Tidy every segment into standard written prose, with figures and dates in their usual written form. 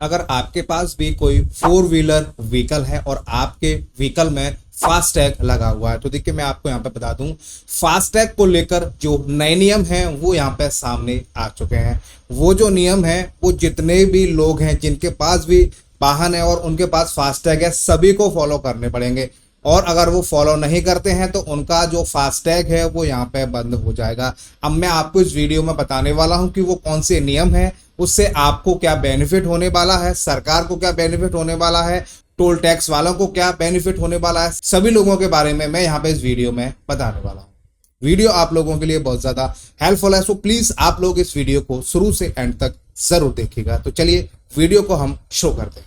अगर आपके पास भी कोई फोर व्हीलर व्हीकल है और आपके व्हीकल में फास्टैग लगा हुआ है, तो देखिए मैं आपको यहाँ पे बता दूं, फास्टैग को लेकर जो नए नियम हैं वो यहाँ पे सामने आ चुके हैं। वो जो नियम है वो जितने भी लोग हैं जिनके पास भी वाहन है और उनके पास फास्टैग है, सभी को फॉलो करने पड़ेंगे। और अगर वो फॉलो नहीं करते हैं तो उनका जो फास्टैग है वो यहाँ पे बंद हो जाएगा। अब मैं आपको इस वीडियो में बताने वाला हूँ कि वो कौन से नियम है, उससे आपको क्या बेनिफिट होने वाला है, सरकार को क्या बेनिफिट होने वाला है, टोल टैक्स वालों को क्या बेनिफिट होने वाला है, सभी लोगों के बारे में मैं यहाँ पे इस वीडियो में बताने वाला हूँ। वीडियो आप लोगों के लिए बहुत ज्यादा हेल्पफुल है, सो प्लीज आप लोग इस वीडियो को शुरू से एंड तक जरूर देखिएगा। तो चलिए वीडियो को हम शो करते हैं।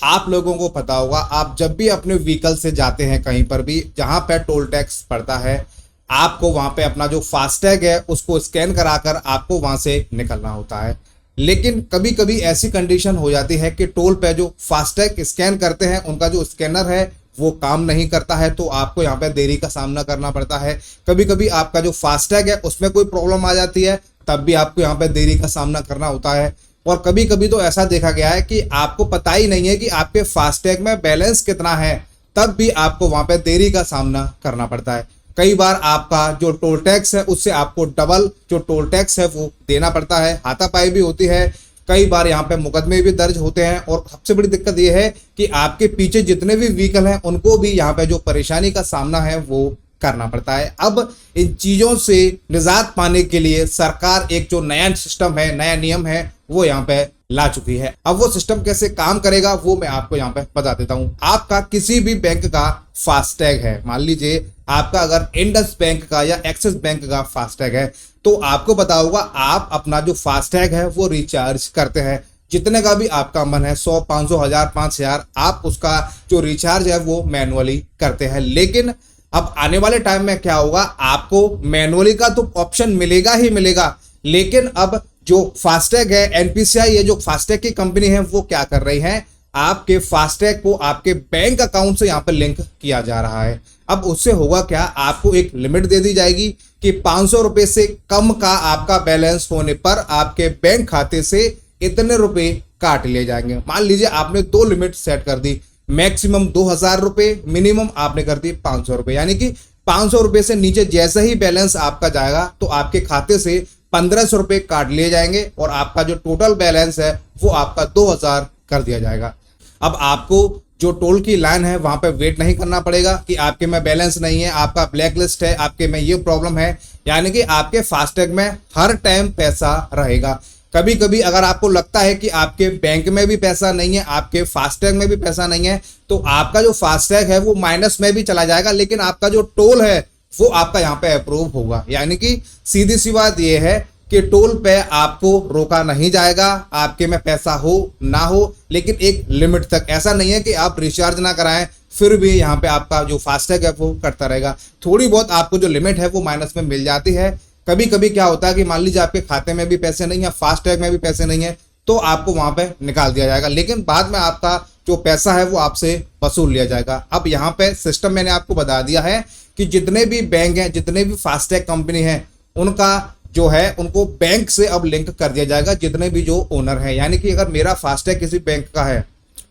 आप लोगों को पता होगा, आप जब भी अपने व्हीकल से जाते हैं कहीं पर भी जहां पे टोल टैक्स पड़ता है, आपको वहां पे अपना जो फास्टैग है उसको स्कैन कराकर आपको वहां से निकलना होता है। लेकिन कभी कभी ऐसी कंडीशन हो जाती है कि टोल पे जो फास्टैग स्कैन करते हैं उनका जो स्कैनर है वो काम नहीं करता है, तो आपको यहाँ पे देरी का सामना करना पड़ता है। कभी कभी आपका जो फास्टैग है उसमें कोई प्रॉब्लम आ जाती है, तब भी आपको यहाँ पे देरी का सामना करना होता है। और कभी कभी तो ऐसा देखा गया है कि आपको पता ही नहीं है कि आपके फास्टैग में बैलेंस कितना है, तब भी आपको वहां पे देरी का सामना करना पड़ता है। कई बार आपका जो टोल टैक्स है उससे आपको डबल जो टोल टैक्स है वो देना पड़ता है, हाथापाई भी होती है। कई बार यहाँ पे मुकदमे भी दर्ज होते हैं। और सबसे बड़ी दिक्कत ये है कि आपके पीछे जितने भी व्हीकल हैं उनको भी यहाँ पे जो परेशानी का सामना है वो करना पड़ता है। अब इन चीजों से निजात पाने के लिए सरकार एक जो नया सिस्टम है, नया नियम है, वो यहाँ पे ला चुकी है। अब वो सिस्टम कैसे काम करेगा वो मैं आपको यहाँ पे बता देता हूँ। आपका किसी भी बैंक का फास्टैग है, मान लीजिए आपका अगर इंडस बैंक का या एक्सिस बैंक का फास्टैग है, तो आपको पता होगा आप अपना जो फास्टैग है वो रिचार्ज करते हैं। जितने का भी आपका मन है, 100, 500, 1000, 5000, आप उसका जो रिचार्ज है वो मैनुअली करते हैं। लेकिन अब आने वाले टाइम में क्या होगा, आपको मैनुअली का तो ऑप्शन मिलेगा ही मिलेगा, लेकिन अब जो फास्टैग है, एनपीसीआई ये जो फास्टैग की कंपनी है वो क्या कर रही है, आपके फास्टैग को आपके बैंक अकाउंट से यहाँ पर लिंक किया जा रहा है। अब उससे होगा क्या, आपको एक लिमिट दे दी जाएगी कि 500 रुपए से कम का आपका बैलेंस होने पर आपके बैंक खाते से इतने रुपए काट लिए जाएंगे। मान लीजिए आपने 2 लिमिट सेट कर दी, मैक्सिमम 2000 रुपए, मिनिमम आपने कर दी 500 रुपए, यानी कि 500 रुपए से नीचे जैसे ही बैलेंस आपका जाएगा तो आपके खाते से 1500 रुपए काट लिए जाएंगे और आपका जो टोटल बैलेंस है वो आपका 2000 कर दिया जाएगा। अब आपको जो टोल की लाइन है वहां पे वेट नहीं करना पड़ेगा कि आपके में बैलेंस नहीं है, आपका ब्लैक लिस्ट है, आपके में ये प्रॉब्लम है, यानी कि आपके फास्टैग में हर टाइम पैसा रहेगा। कभी कभी अगर आपको लगता है कि आपके बैंक में भी पैसा नहीं है, आपके फास्टैग में भी पैसा नहीं है, तो आपका जो फास्टैग है वो माइनस में भी चला जाएगा, लेकिन आपका जो टोल है वो आपका यहाँ पे अप्रूव होगा। यानी कि सीधी सी बात ये है कि टोल पे आपको रोका नहीं जाएगा, आपके में पैसा हो ना हो, लेकिन एक लिमिट तक। ऐसा नहीं है कि आप रिचार्ज ना कराएं फिर भी यहाँ पे आपका जो फास्टैग है वो कटता रहेगा। थोड़ी बहुत आपको जो लिमिट है वो माइनस में मिल जाती है। कभी कभी क्या होता है कि मान लीजिए आपके खाते में भी पैसे नहीं है, फास्टैग में भी पैसे नहीं है, तो आपको वहां पे निकाल दिया जाएगा, लेकिन बाद में आपका जो पैसा है वो आपसे वसूल लिया जाएगा। अब यहाँ पे सिस्टम मैंने आपको बता दिया है कि जितने भी बैंक हैं, जितने भी फास्टैग कंपनी है, उनका जो है उनको बैंक से अब लिंक कर दिया जाएगा, जितने भी जो ओनर है। यानी कि अगर मेरा फास्टैग किसी बैंक का है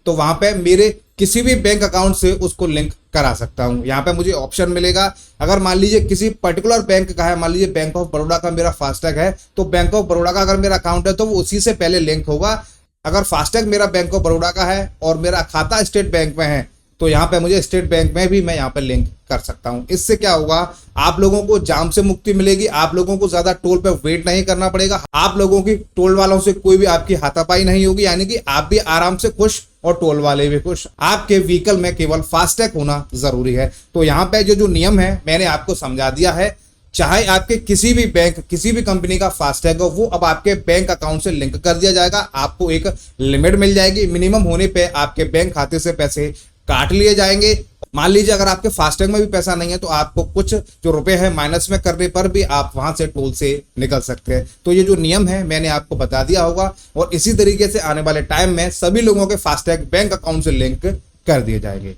तो वहां पे मेरे किसी भी बैंक अकाउंट से उसको लिंक करा सकता हूं। यहाँ पे मुझे ऑप्शन मिलेगा, अगर मान लीजिए किसी पर्टिकुलर बैंक का है, मान लीजिए बैंक ऑफ बड़ौदा का मेरा फास्टैग है, तो बैंक ऑफ बड़ौदा का अगर मेरा अकाउंट है तो वो उसी से पहले लिंक होगा। अगर फास्टैग मेरा बैंक ऑफ बड़ौदा का है और मेरा खाता स्टेट बैंक में है तो यहाँ पे मुझे स्टेट बैंक में भी मैं यहाँ पे लिंक कर सकता हूँ। इससे क्या होगा, आप लोगों को जाम से मुक्ति मिलेगी, आप लोगों को ज्यादा टोल पे वेट नहीं करना पड़ेगा, आप लोगों की टोल वालों से कोई भी आपकी हाथापाई नहीं होगी, यानी कि आप भी आराम से खुश और टोल वाले भी खुश। आपके व्हीकल में केवल फास्टैग होना जरूरी है। तो यहाँ पे जो नियम है मैंने आपको समझा दिया है। चाहे आपके किसी भी बैंक, किसी भी कंपनी का फास्टैग हो, वो अब आपके बैंक अकाउंट से लिंक कर दिया जाएगा। आपको एक लिमिट मिल जाएगी, मिनिमम होने पे आपके बैंक खाते से पैसे काट लिए जाएंगे। मान लीजिए अगर आपके फास्टैग में भी पैसा नहीं है तो आपको कुछ जो रुपए है माइनस में करने पर भी आप वहां से टोल से निकल सकते हैं। तो ये जो नियम है मैंने आपको बता दिया होगा, और इसी तरीके से आने वाले टाइम में सभी लोगों के फास्टैग बैंक अकाउंट से लिंक कर दिए जाएंगे।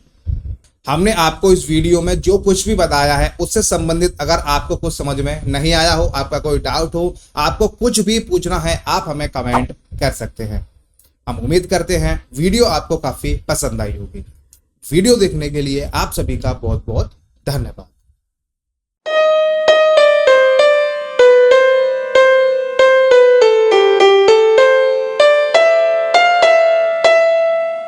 हमने आपको इस वीडियो में जो कुछ भी बताया है उससे संबंधित अगर आपको कुछ समझ में नहीं आया हो, आपका कोई डाउट हो, आपको कुछ भी पूछना है, आप हमें कमेंट कर सकते हैं। हम उम्मीद करते हैं वीडियो आपको काफी पसंद आई होगी। वीडियो देखने के लिए आप सभी का बहुत बहुत धन्यवाद।